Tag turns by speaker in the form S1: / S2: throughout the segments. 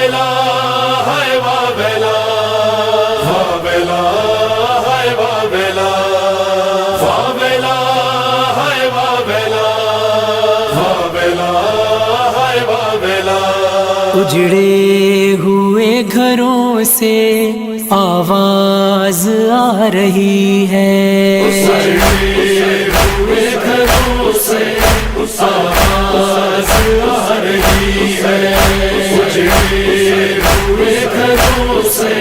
S1: واویلا ہے واویلا، واویلا ہے واویلا، واویلا ہے واویلا، واویلا ہے واویلا۔
S2: اجڑے ہوئے گھروں سے آواز آ رہی ہے،
S1: اجڑے ہوئے گھروں سے آواز آ رہی ہے، اجڑے ہوئے گھروں سے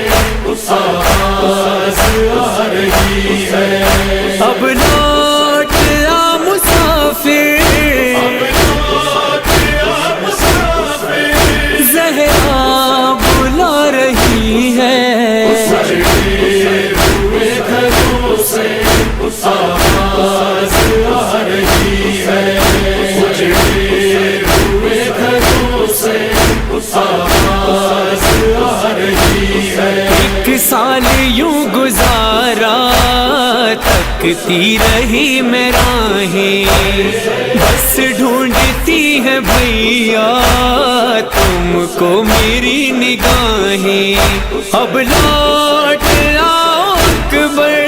S1: آواز آ رہی ہے۔
S2: اب لوٹ آ مسافر، زہرا بلا رہی ہے،
S1: ہوئے گھروں سے آواز آ رہی ہے، ہوئے گھروں سے آواز آ رہی ہے۔
S2: ایک سال یوں گزارا تکتی رہی میں راہیں، بس ڈھونڈتی ہے بھیا تم کو میری نگاہیں۔ اب لوٹ آؤ اکبر،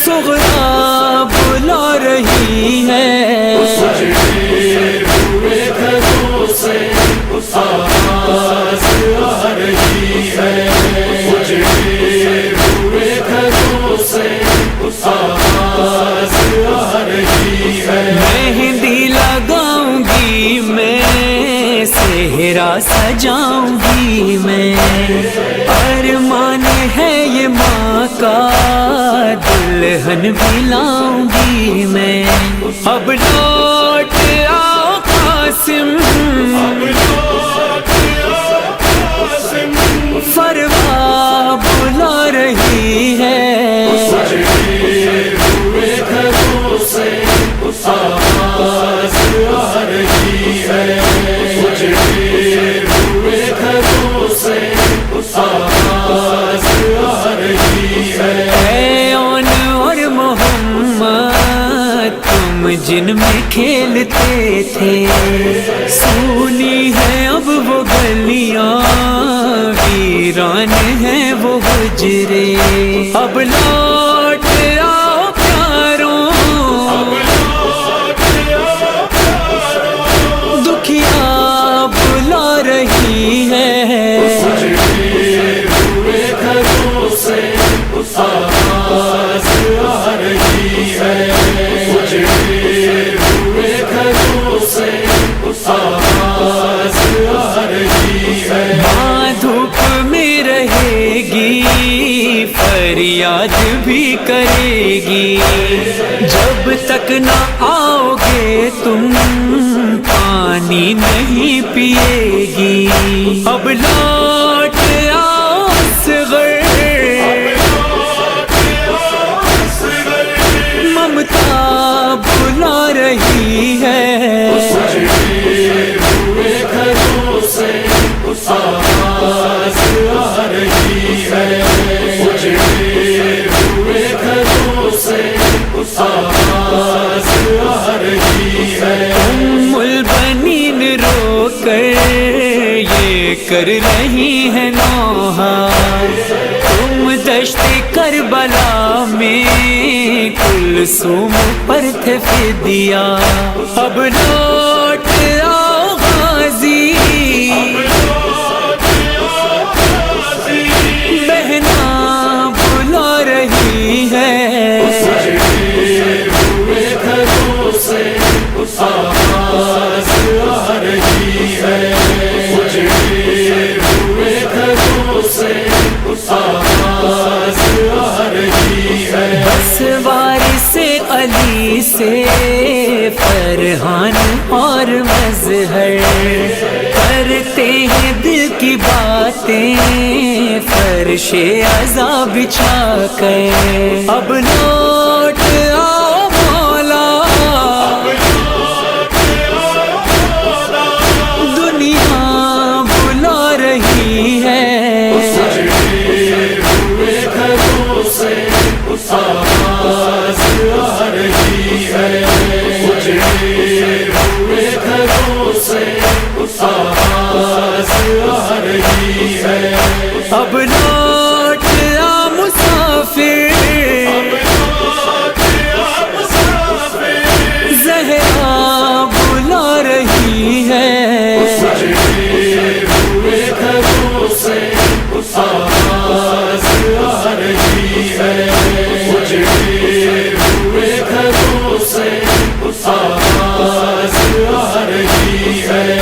S2: صغرا بلا رہی ہے،
S1: ہوئے گھروں سے آواز آ رہی ہے، ہوئے گھروں سے آواز آ رہی ہے۔
S2: مہندی لگاؤں گی میں، صحرا سجاؤں گی میں، ارمان ہے یہ ماں کا دلہن بھی لاؤں گی میں۔ اب لوٹ آؤ قاسم، فروا بلا رہی ہے،
S1: ہوئے گھروں سے آواز آ رہی ہے، ہوئے گھروں سے آواز آ رہی ہے۔
S2: اے اون اور محمد تم جن میں کھیلتے تھے، سونی ہے اب وہ گلیاں، ویران ہیں وہ حجرے۔ اب لوٹ آؤ پیاروں، دکھیا بلا رہی ہے،
S1: ہوئے گھروں سے آواز آ رہی ہے، ہوئے گھروں سے آواز آ رہی ہے۔
S2: ماں دھوپ میں رہے گی، فریاد بھی کرے گی، جب تک نہ آؤ گے تم پانی نہیں پیے گی۔ اب لوٹ آؤ اصغر، ممتا بلا رہی ہے،
S1: ہوئے گھروں سے آواز آ رہی ہے، ہوئے گھروں سے آواز آ رہی ہے۔
S2: ام البنین رو کر یہ کر رہی ہے نوحہ، تم دشت کربلا میں کلثوم پر تھے فدیہ۔ اب لوٹ آؤ غازی، بہنا بلا رہی ہے،
S1: ہوئے گھروں سے آواز آ رہی ہے، ہوئے گھروں سے آواز آ رہی ہے۔
S2: بس وارث علی سے فرحان اور مظہر کرتے ہیں دل کی باتیں، فرش عذاب بچھا کر۔ اب لوٹ آؤ مولا، دنیا بلا رہی ہے،
S1: ہوئے گھروں سے آواز آ رہی ہے، ہوئے گھروں آواز آ رہی ہے،
S2: اب لوٹ آ مسافر، زہرا بلا رہی ہے،
S1: سجدے ہوئے گھروں سے آواز آ رہی ہے، سجدے ہوئے گھروں سے آواز آ رہی ہے،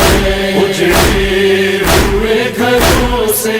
S1: سجدے ہوئے گھروں سے